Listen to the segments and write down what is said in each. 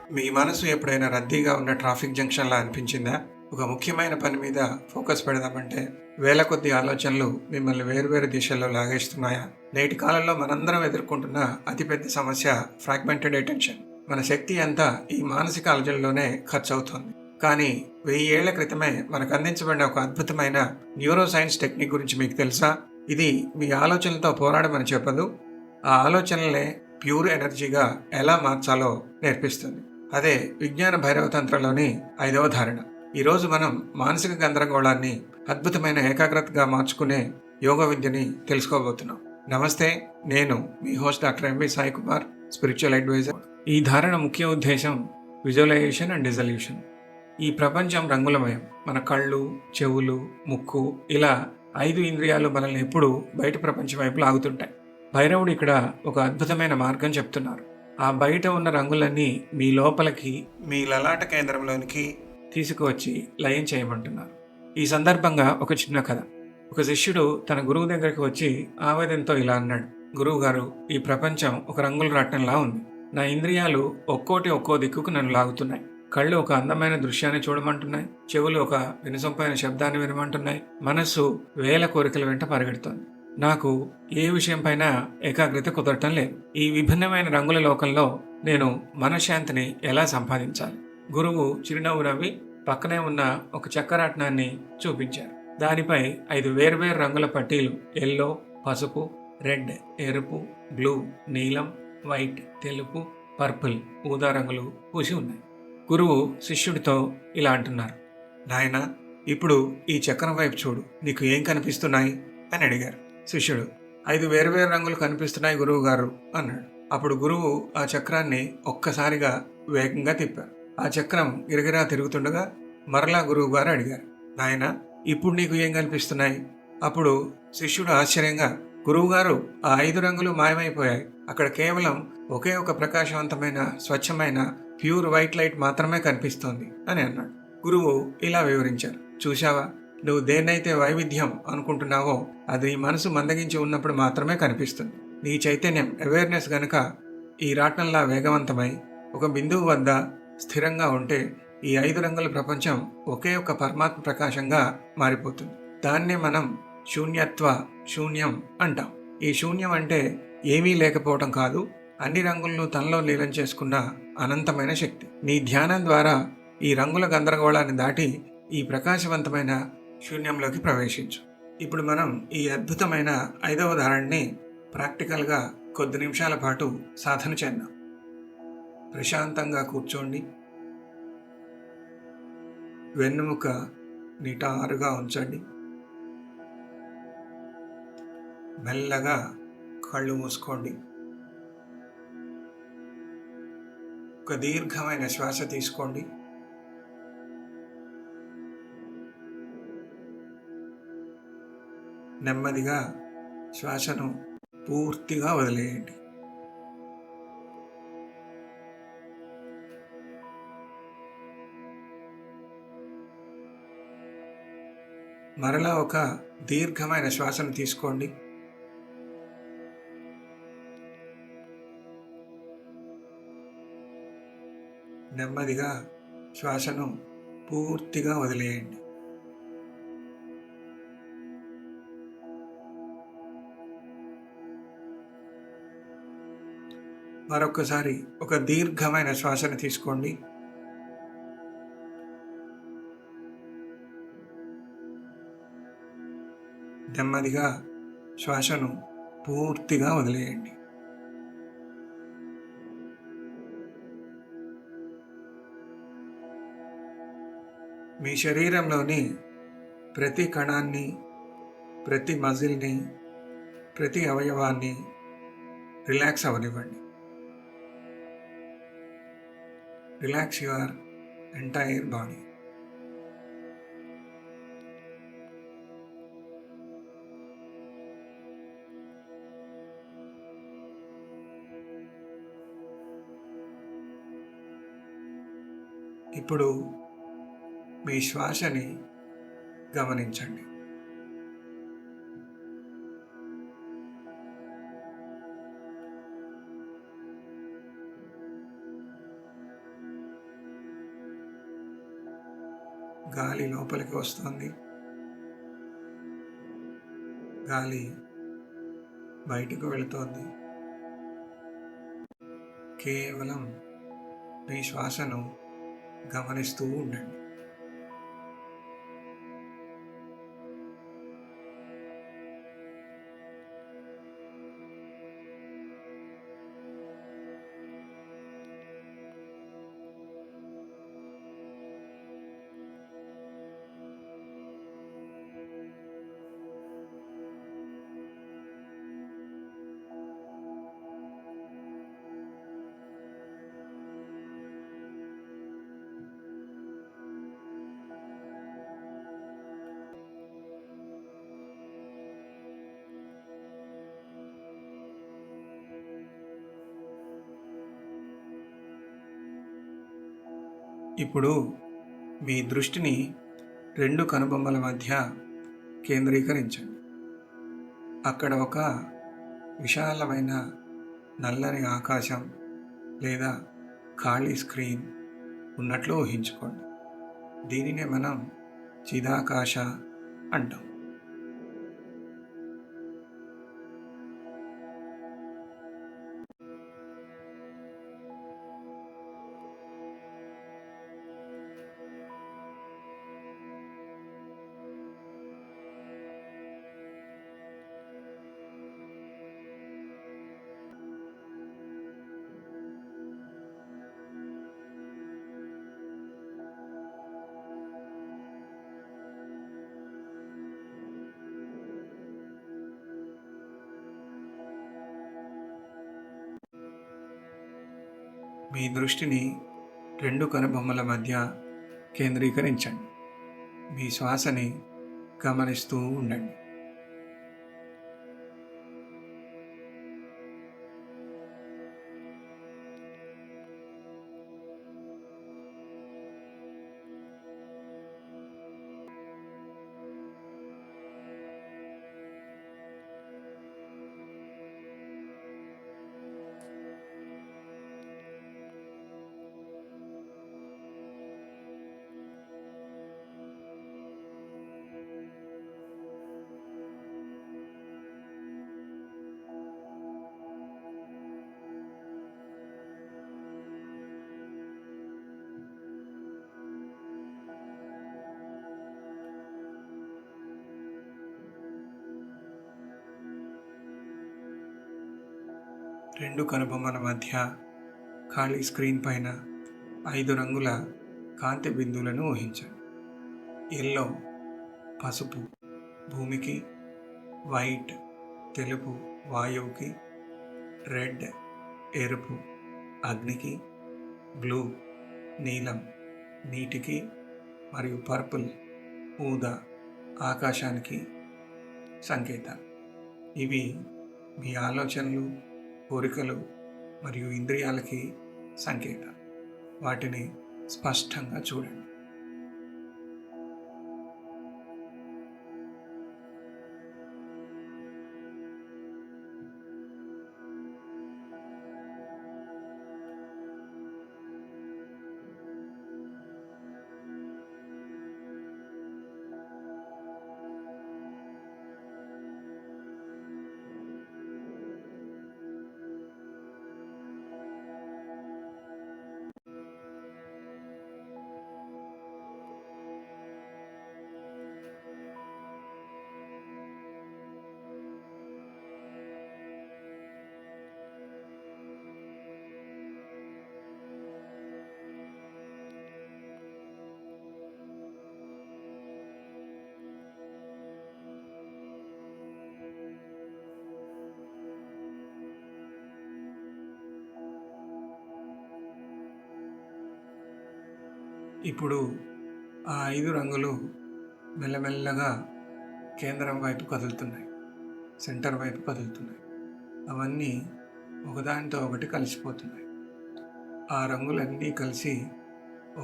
మీ మనసు ఎప్పుడైనా రద్దీగా ఉన్న ట్రాఫిక్ జంక్షన్లా అనిపించిందా? ఒక ముఖ్యమైన పని మీద ఫోకస్ పెడదామంటే వేల కొద్ది ఆలోచనలు మిమ్మల్ని వేరువేరు దిశల్లో లాగేస్తున్నాయా? నేటి కాలంలో మనందరం ఎదుర్కొంటున్న అతిపెద్ద సమస్య ఫ్రాగ్మెంటెడ్ అటెన్షన్. మన శక్తి అంతా ఈ మానసిక అలజడిలోనే ఖర్చు అవుతోంది. కానీ 1000 ఏళ్ల క్రితమే మనకు అందించబడిన ఒక అద్భుతమైన న్యూరో సైన్స్ టెక్నిక్ గురించి మీకు తెలుసా? ఇది మీ ఆలోచనలతో పోరాడమని చెప్పదు, ఆ ఆలోచనలనే ప్యూర్ ఎనర్జీగా ఎలా మార్చాలో నేర్పిస్తుంది. అదే విజ్ఞాన భైరవ తంత్రంలోని 5వ ధారణ. ఈరోజు మనం మానసిక గందరగోళాన్ని అద్భుతమైన ఏకాగ్రతగా మార్చుకునే యోగ విద్యని తెలుసుకోబోతున్నాం. నమస్తే, నేను మీ host doctor MB Sai Kumar, spiritual adviser. ఈ ధారణ ముఖ్య ఉద్దేశం విజువలైజేషన్ అండ్ డిజల్యూషన్. ఈ ప్రపంచం రంగులమయం. మన కళ్ళు, చెవులు, ముక్కు, ఇలా 5 ఇంద్రియాలు మనల్ని ఎప్పుడూ బయట ప్రపంచం వైపు లాగుతుంటాయి. భైరవుడు ఇక్కడ ఒక అద్భుతమైన మార్గం చెప్తున్నారు. ఆ బయట ఉన్న రంగులన్నీ మీ లోపలికి, మీ లలాట కేంద్రంలోనికి తీసుకువచ్చి లయం చేయమంటున్నారు. ఈ సందర్భంగా ఒక చిన్న కథ. ఒక శిష్యుడు తన గురువు దగ్గరికి వచ్చి ఆవేదనతో ఇలా అన్నాడు: గురువు గారు, ఈ ప్రపంచం ఒక రంగుల రాట్నంలా ఉంది. నా ఇంద్రియాలు ఒక్కోటి ఒక్కో దిక్కుకు నన్ను లాగుతున్నాయి. కళ్ళు ఒక అందమైన దృశ్యాన్ని చూడమంటున్నాయి, చెవులు ఒక వినసొంపైన శబ్దాన్ని వినమంటున్నాయి, మనస్సు వేల కోరికల వెంట పరిగెడుతోంది. నాకు ఏ విషయం పైన ఏకాగ్రత కుదరటం లేదు. ఈ విభిన్నమైన రంగుల లోకంలో నేను మనశ్శాంతిని ఎలా సంపాదించాలి? గురువు చిరునవ్వు నవ్వి పక్కనే ఉన్న ఒక చక్కరాట్నాన్ని చూపించారు. దానిపై 5 వేర్వేరు రంగుల పట్టీలు ఎల్లో, పసుపు, రెడ్, ఎరుపు, బ్లూ, నీలం, వైట్, తెలుపు, పర్పుల్, ఊదా రంగులు పూసి ఉన్నాయి. గురువు శిష్యుడితో ఇలా అంటున్నారు: నాయనా, ఇప్పుడు ఈ చక్రం వైపు చూడు, నీకు ఏం కనిపిస్తున్నాయి అని అడిగారు. శిష్యుడు: 5 వేర్వేరు రంగులు కనిపిస్తున్నాయి గురువు గారు అన్నాడు. అప్పుడు గురువు ఆ చక్రాన్ని ఒక్కసారిగా వేగంగా తిప్పారు. ఆ చక్రం గిరగిరా తిరుగుతుండగా మరలా గురువు గారు అడిగారు: నాయనా, ఇప్పుడు నీకు ఏం కనిపిస్తున్నాయి? అప్పుడు శిష్యుడు ఆశ్చర్యంగా: గురువుగారు, ఆ 5 రంగులు మాయమైపోయాయి. అక్కడ కేవలం ఒకే ఒక ప్రకాశవంతమైన, స్వచ్ఛమైన ప్యూర్ వైట్ లైట్ మాత్రమే కనిపిస్తోంది అని అన్నాడు. గురువు ఇలా వివరించారు: చూశావా, నువ్వు దేన్నైతే వైవిధ్యం అనుకుంటున్నావో అది మనసు మందగించి ఉన్నప్పుడు మాత్రమే కనిపిస్తుంది. నీ చైతన్యం, అవేర్నెస్ గనుక ఈ రాట్నంలా వేగవంతమై ఒక బిందువు వద్ద స్థిరంగా ఉంటే ఈ 5 రంగుల ప్రపంచం ఒకే ఒక పరమాత్మ ప్రకాశంగా మారిపోతుంది. దాన్నే మనం శూన్యం అంటాం. ఈ శూన్యం అంటే ఏమీ లేకపోవటం కాదు, అన్ని రంగులను తనలో లీనం చేసుకున్న అనంతమైన శక్తి. నీ ధ్యానం ద్వారా ఈ రంగుల గందరగోళాన్ని దాటి ఈ ప్రకాశవంతమైన శూన్యంలోకి ప్రవేశించు. ఇప్పుడు మనం ఈ అద్భుతమైన 5వ ధారణని ప్రాక్టికల్గా కొద్ది నిమిషాల పాటు సాధన చేద్దాం. ప్రశాంతంగా కూర్చోండి. వెన్నుముక నిటారుగా ఉంచండి. మెల్లగా కళ్ళు మూసుకోండి. ఒక దీర్ఘమైన శ్వాస తీసుకోండి. నెమ్మదిగా శ్వాసను పూర్తిగా వదిలేయండి. మరలా ఒక దీర్ఘమైన శ్వాసను తీసుకోండి. నెమ్మదిగా శ్వాసను పూర్తిగా వదిలేయండి. మరొకసారి ఒక దీర్ఘమైన శ్వాసను తీసుకోండి. నెమ్మదిగా శ్వాసను పూర్తిగా వదిలేయండి. మీ శరీరంలోని ప్రతి కణాన్ని, ప్రతి మజిల్ని, ప్రతి అవయవాన్ని రిలాక్స్ అవ్వనివ్వండి. Relax your entire body. ఇప్పుడు మీ శ్వాసని గమనించండి. గాలి లోపలికి వస్తుంది, గాలి బయటకు వెళుతోంది. కేవలం మీ శ్వాసను గమనిస్తూ ఉండండి. ఇప్పుడు మీ దృష్టిని 2 కనుబొమ్మల మధ్య కేంద్రీకరించండి. అక్కడ ఒక విశాలమైన నల్లని ఆకాశం లేదా ఖాళీ స్క్రీన్ ఉన్నట్లు ఊహించుకోండి. దీనినే మనం చిదాకాశ అంటాం. మీ దృష్టిని 2 కనుబొమ్మల మధ్య కేంద్రీకరించండి. మీ శ్వాసని గమనిస్తూ ఉండండి. రెండు కనుబొమ్మల మధ్య ఖాళీ స్క్రీన్ పైన 5 రంగుల కాంతి బిందువులను ఊహించండి. ఎల్లో పసుపు భూమికి, వైట్ తెలుపు వాయువుకి, రెడ్ ఎరుపు అగ్నికి, బ్లూ నీలం నీటికి మరియు పర్పుల్ ఊదా ఆకాశానికి సంకేతాలు. ఇవి మీ ఆలోచనలు, కోరికలు మరియు ఇంద్రియాలకి సంకేతాలు. వాటిని స్పష్టంగా చూడండి. ఇప్పుడు ఆ 5 రంగులు మెల్లమెల్లగా కేంద్రం వైపు కదులుతున్నాయి, సెంటర్ వైపు కదులుతున్నాయి. అవన్నీ ఒకదానితో ఒకటి కలిసిపోతున్నాయి. ఆ రంగులన్నీ కలిసి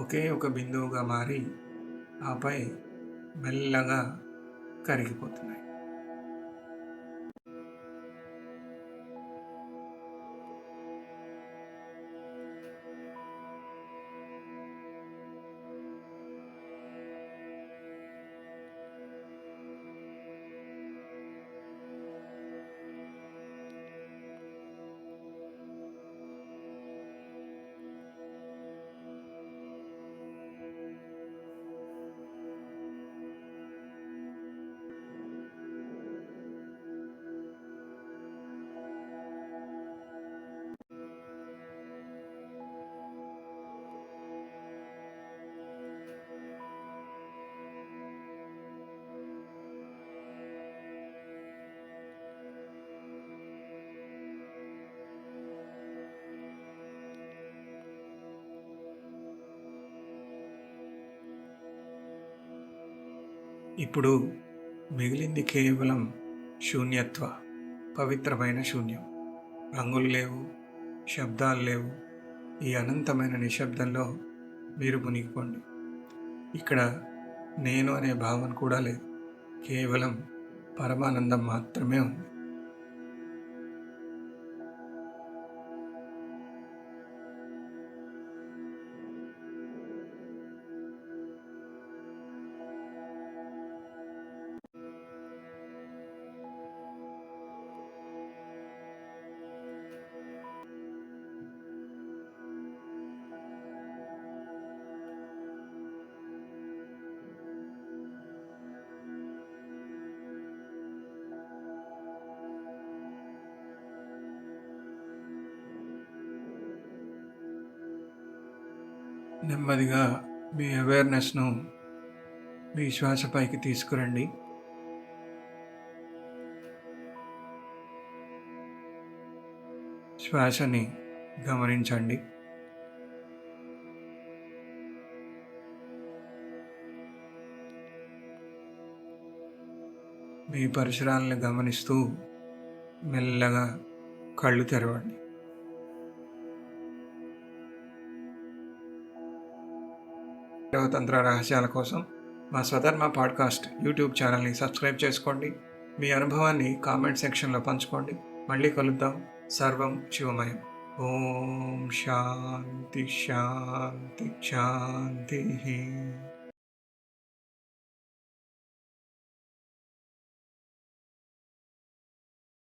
ఒకే ఒక బిందువుగా మారి ఆపై మెల్లగా కరిగిపోతున్నాయి. ఇప్పుడు మిగిలింది కేవలం శూన్యత్వ, పవిత్రమైన శూన్యం. రంగులు లేవు, శబ్దాలు లేవు. ఈ అనంతమైన నిశ్శబ్దంలో మీరు మునిగిపోండి. ఇక్కడ నేను అనే భావన కూడా లేదు, కేవలం పరమానందం మాత్రమే ఉంది. నెమ్మదిగా మీ అవేర్నెస్ను మీ శ్వాసపైకి తీసుకురండి. శ్వాసని గమనించండి. మీ పరిసరాలను గమనిస్తూ మెల్లగా కళ్ళు తెరవండి. తంత్ర రహస్యాల కోసం మా స్వధర్మ పాడ్కాస్ట్ యూట్యూబ్ ఛానల్ని సబ్స్క్రైబ్ చేసుకోండి. మీ అనుభవాన్ని కామెంట్ సెక్షన్లో పంచుకోండి. మళ్ళీ కలుద్దాం. సర్వం శివమయం. ఓం శాంతి శాంతి శాంతి.